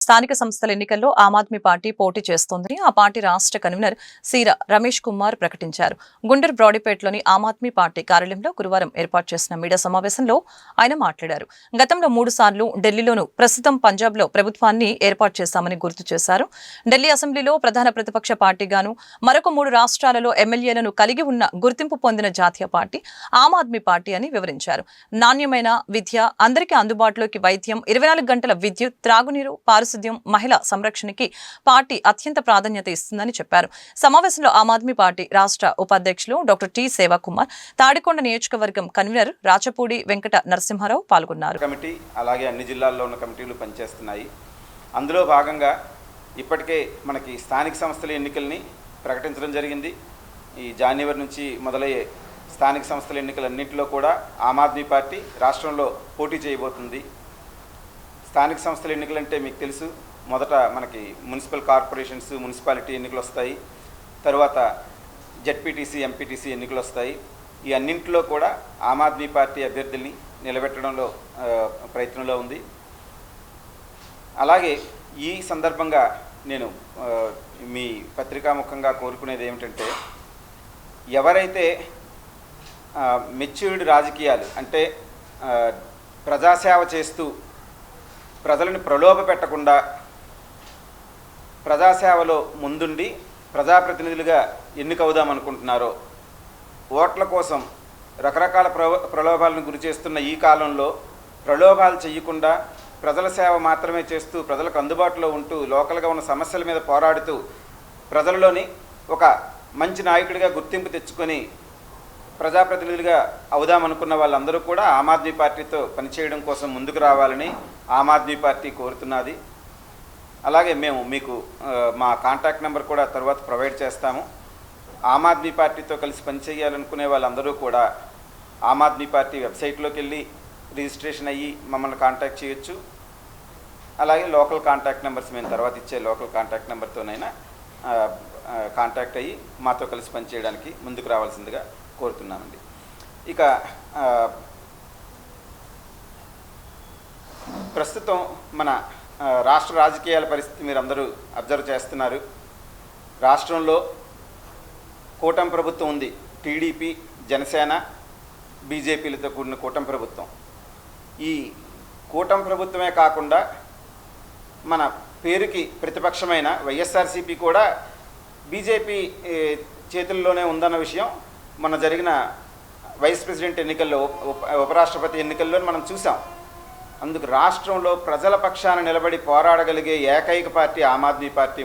స్థానిక సంస్థల ఎన్నికల్లో ఆమ్ ఆద్మీ పార్టీ పోటీ చేస్తోందని ఆ పార్టీ రాష్ట్ర కన్వీనర్ సీర రమేష్ కుమార్ ప్రకటించారు. గుండూరు బ్రాడీపేటలోని ఆమ్ ఆద్మీ పార్టీ కార్యాలయంలో గురువారం ఏర్పాటు చేసిన మీడియా సమావేశంలో ఆయన మాట్లాడారు. గతంలో 3 సార్లు ఢిల్లీలోనూ ప్రస్తుతం పంజాబ్లో ప్రభుత్వాన్ని ఏర్పాటు చేశామని గుర్తు చేశారు. ఢిల్లీ అసెంబ్లీలో ప్రధాన ప్రతిపక్ష పార్టీగాను మరొక 3 రాష్ట్రాలలో ఎమ్మెల్యేలను కలిగి ఉన్న గుర్తింపు పొందిన జాతీయ పార్టీ ఆమ్ ఆద్మీ పార్టీ అని వివరించారు. నాణ్యమైన విద్య, అందరికీ అందుబాటులోకి వైద్యం, 24 గంటల విద్యుత్, త్రాగునీరు, పారిశుద్ధ్యం, మహిళా సంరక్షణకి పార్టీ అత్యంత ప్రాధాన్యత ఇస్తుందని చెప్పారు. సమావేశంలో ఆమ్ ఆద్మీ పార్టీ రాష్ట్ర ఉపాధ్యక్షులు డాక్టర్ టి సేవాకుమార్, తాడికొండ నియోజకవర్గం కన్వీనర్ రాచపూడి వెంకట నరసింహారావు పాల్గొన్నారు. కమిటీ అలాగే అన్ని జిల్లాల్లో ఉన్న కమిటీలు పనిచేస్తున్నాయి. అందులో భాగంగా ఇప్పటికే మనకి స్థానిక సంస్థల ఎన్నికల్ని ప్రకటించడం జరిగింది. ఈ జనవరి నుంచి మొదలయ్యే స్థానిక సంస్థల ఎన్నికలన్నింటిలో కూడా ఆమ్ ఆద్మీ పార్టీ రాష్ట్రంలో పోటీ చేయబోతుంది. స్థానిక సంస్థల ఎన్నికలంటే మీకు తెలుసు, మొదట మనకి మున్సిపల్ కార్పొరేషన్స్, మున్సిపాలిటీ ఎన్నికలు వస్తాయి. తర్వాత జెడ్పీటీసీ, ఎంపీటీసీ ఎన్నికలు వస్తాయి. ఈ అన్నింటిలో కూడా ఆమ్ ఆద్మీ పార్టీ అభ్యర్థుల్ని నిలబెట్టడంలో ప్రయత్నంలో ఉంది. అలాగే ఈ సందర్భంగా నేను మీ పత్రికాముఖంగా కోరుకునేది ఏమిటంటే, ఎవరైతే మెచ్యూర్డ్ రాజకీయాలు అంటే ప్రజాసేవ చేస్తూ ప్రజలను ప్రలోభ పెట్టకుండా ప్రజాసేవలో ముందుండి ప్రజాప్రతినిధులుగా ఎన్నికవుదామనుకుంటున్నారో, ఓట్ల కోసం రకరకాల ప్రలోభాలను గురి చేస్తున్న ఈ కాలంలో ప్రలోభాలు చేయకుండా ప్రజల సేవ మాత్రమే చేస్తూ ప్రజలకు అందుబాటులో ఉంటూ లోకల్గా ఉన్న సమస్యల మీద పోరాడుతూ ప్రజలలోని ఒక మంచి నాయకుడిగా గుర్తింపు తెచ్చుకొని ప్రజాప్రతినిధులుగా అవుదామనుకున్న వాళ్ళందరూ కూడా ఆమ్ ఆద్మీ పార్టీతో పనిచేయడం కోసం ముందుకు రావాలని ఆమ్ ఆద్మీ పార్టీ కోరుతున్నది. అలాగే మేము మీకు మా కాంటాక్ట్ నెంబర్ కూడా తర్వాత ప్రొవైడ్ చేస్తాము. ఆమ్ ఆద్మీ పార్టీతో కలిసి పనిచేయాలనుకునే వాళ్ళందరూ కూడా ఆమ్ ఆద్మీ పార్టీ వెబ్సైట్లోకి వెళ్ళి రిజిస్ట్రేషన్ అయ్యి మమ్మల్ని కాంటాక్ట్ చేయొచ్చు. అలాగే లోకల్ కాంటాక్ట్ నెంబర్స్ మేము తర్వాత ఇచ్చే లోకల్ కాంటాక్ట్ నెంబర్తోనైనా కాంటాక్ట్ అయ్యి మాతో కలిసి పనిచేయడానికి ముందుకు రావాల్సిందిగా కోరుతున్నామండి. ఇక ప్రస్తుతం మన రాష్ట్ర రాజకీయాల పరిస్థితి మీరు అందరూ అబ్జర్వ్ చేస్తున్నారు. రాష్ట్రంలో కూటమి ప్రభుత్వం ఉంది. టీడీపీ, జనసేన, బీజేపీలతో కూడిన కూటమి ప్రభుత్వం. ఈ కూటమి ప్రభుత్వమే కాకుండా మన పేరుకి ప్రతిపక్షమైన వైఎస్ఆర్సీపీ కూడా బీజేపీ చేతుల్లోనే ఉందన్న విషయం మన జరిగిన వైస్ ప్రెసిడెంట్ ఎన్నికల్లో, ఉపరాష్ట్రపతి ఎన్నికల్లో మనం చూసాం. అందుకు రాష్ట్రంలో ప్రజల పక్షాన నిలబడి పోరాడగలిగే ఏకైక పార్టీ ఆమ్ ఆద్మీ పార్టీ.